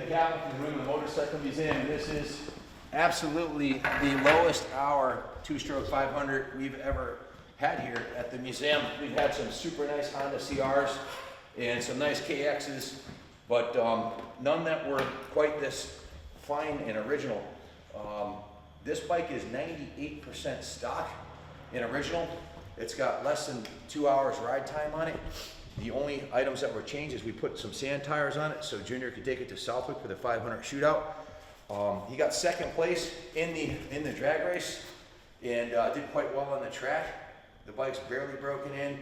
Kaplan from the New England Motorcycle Museum, and this is absolutely the lowest hour two-stroke 500 we've ever had here at the museum. We've had some super nice Honda CRs and some nice KXs, but none that were quite this fine and original. This bike is 98% stock and original. It's got less than 2 hours ride time on it. The only items that were changed is we put some sand tires on it so Junior could take it to Southwick for the 500 shootout. He got second place in the drag race and did quite well on the track. The bike's barely broken in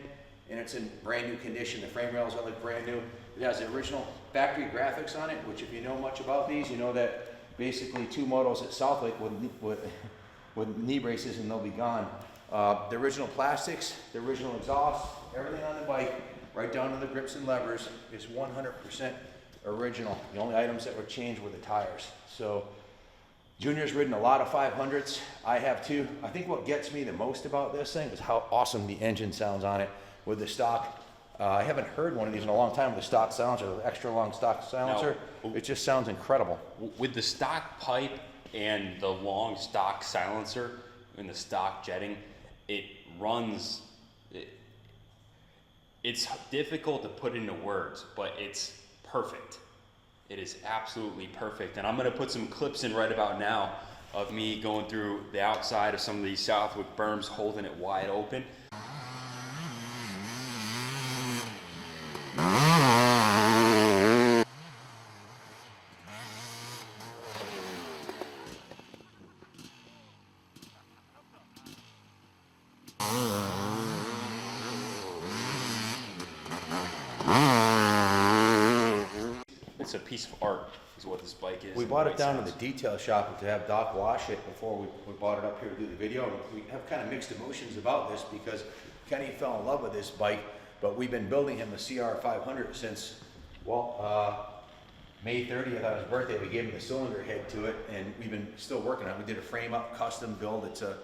and it's in brand new condition. The frame rails are like brand new. It has the original factory graphics on it, which if you know much about these, you know that basically two motos at Southwick with knee braces and they'll be gone. The original plastics, the original exhaust, everything on the bike, right down to the grips and levers, is 100% original. The only items that were changed were the tires. So Junior's ridden a lot of 500s. I have too. I think what gets me the most about this thing is how awesome the engine sounds on it with the stock. I haven't heard one of these in a long time with the stock silencer, the extra long stock silencer. No. It just sounds incredible. With the stock pipe and the long stock silencer and the stock jetting, it runs, it's difficult to put into words, but it's perfect. It is absolutely perfect. And I'm gonna put some clips in right about now of me going through the outside of some of these Southwick berms, holding it wide open. It's a piece of art is what this bike is. We bought it down to the detail shop to have Doc wash it before we brought it up here to do the video. And we have kind of mixed emotions about this because Kenny fell in love with this bike, but we've been building him a CR500 since, well, May 30th on his birthday. We gave him the cylinder head to it and we've been still working on it. We did a frame up custom build. It's a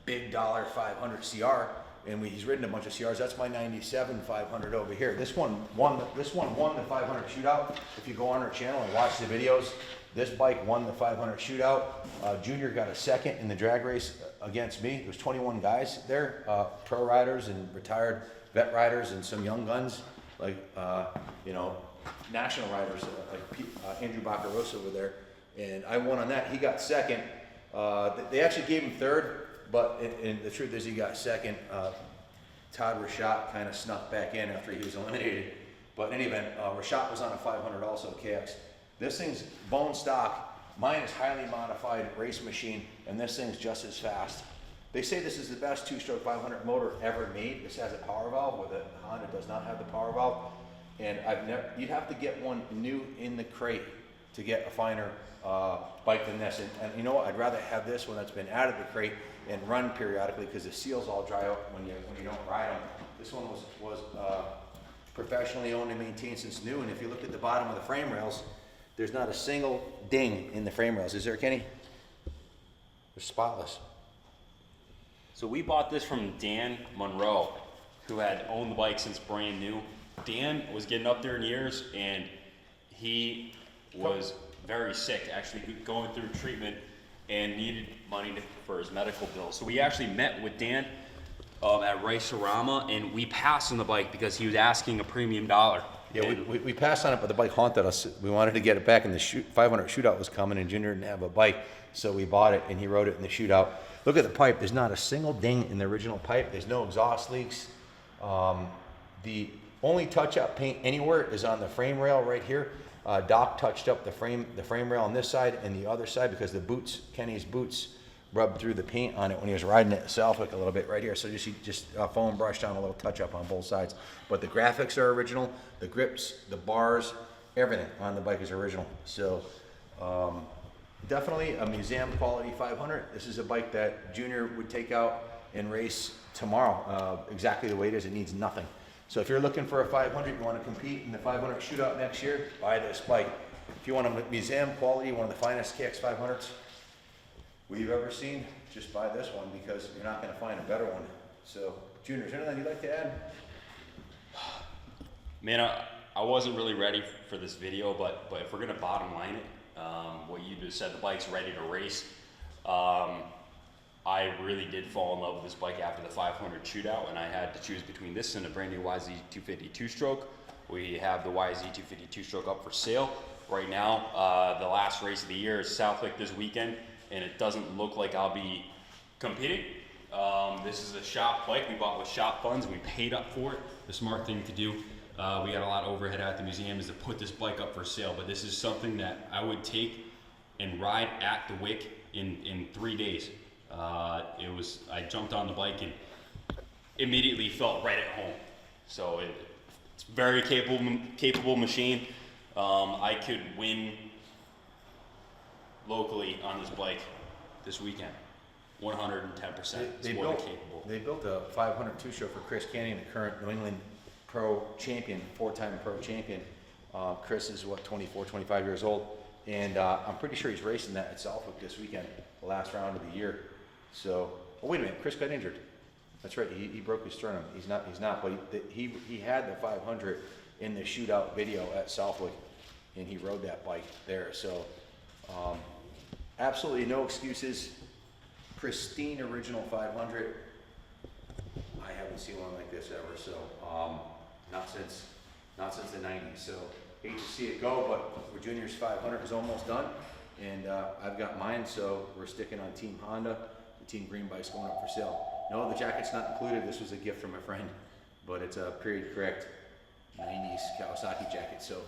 big $500 CR. And he's ridden a bunch of CRs. That's my 97 500 over here. This one won the 500 shootout. If you go on our channel and watch the videos, this bike won the 500 shootout. Junior got a second in the drag race against me. There was 21 guys there, pro riders and retired vet riders and some young guns, like you know, national riders like Andrew Baccarosa were there. And I won on that. He got second. They actually gave him third. But the truth is he got second. Todd Rashad kind of snuck back in after he was eliminated. But in any event, Rashad was on a 500 also, KX. This thing's bone stock. Mine is highly modified race machine, and this thing's just as fast. They say this is the best two-stroke 500 motor ever made. This has a power valve, where the Honda does not have the power valve. And you'd have to get one new in the crate to get a finer bike than this. And you know what? I'd rather have this one that's been out of the crate and run periodically because the seals all dry out when you don't ride them. This one was professionally owned and maintained since new. And if you look at the bottom of the frame rails, there's not a single ding in the frame rails. Is there, Kenny? They're spotless. So we bought this from Dan Monroe, who had owned the bike since brand new. Dan was getting up there in years and he was very sick, actually going through treatment and needed money for his medical bill. So we actually met with Dan at Race-A-Rama and we passed on the bike because he was asking a premium dollar. Yeah, we passed on it, but the bike haunted us. We wanted to get it back, and the 500 shootout was coming, and Junior didn't have a bike, so we bought it, and he rode it in the shootout. Look at the pipe. There's not a single ding in the original pipe. There's no exhaust leaks. The only touch-up paint anywhere is on the frame rail right here. Doc touched up the frame rail on this side and the other side because the boots, Kenny's boots, rubbed through the paint on it when he was riding it at Southwick a little bit right here. So just foam brushed on a little touch up on both sides. But the graphics are original, the grips, the bars, everything on the bike is original. So definitely a museum quality 500. This is a bike that Junior would take out and race tomorrow exactly the way it is. It needs nothing. So if you're looking for a 500, you want to compete in the 500 shootout next year, buy this bike. If you want a museum quality, one of the finest KX500s we've ever seen, just buy this one because you're not going to find a better one. So, Junior, is there anything you'd like to add? Man, I wasn't really ready for this video, but if we're gonna bottom line it, what you just said, the bike's ready to race. I really did fall in love with this bike after the 500 shootout, and I had to choose between this and a brand new YZ250 two-stroke. We have the YZ250 two-stroke up for sale right now. The last race of the year is Southwick this weekend, and it doesn't look like I'll be competing. This is a shop bike we bought with shop funds, and we paid up for it. The smart thing to do, we got a lot of overhead at the museum, is to put this bike up for sale, but this is something that I would take and ride at the Wick in 3 days. I jumped on the bike and immediately felt right at home. So it's very capable machine. I could win locally on this bike this weekend. 110%. It's more than capable. They built a 500 two-stroke for Chris Canning, the current New England pro champion, 4-time pro champion. Chris is 24, 25 years old, and I'm pretty sure he's racing that at Southwick this weekend, the last round of the year. So, oh wait a minute, Chris got injured. That's right, he broke his sternum. He's not, but he had the 500 in the shootout video at Southwick, and he rode that bike there. So, absolutely no excuses. Pristine original 500. I haven't seen one like this ever. So, not since the 90s. So, hate to see it go, but Virginia's 500 is almost done, and I've got mine. So we're sticking on Team Honda. The Team Green bike's going up for sale. No, the jacket's not included. This was a gift from a friend, but it's a period correct 90s Kawasaki jacket. So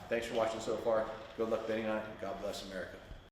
thanks for watching so far. Good luck betting on it. God bless America.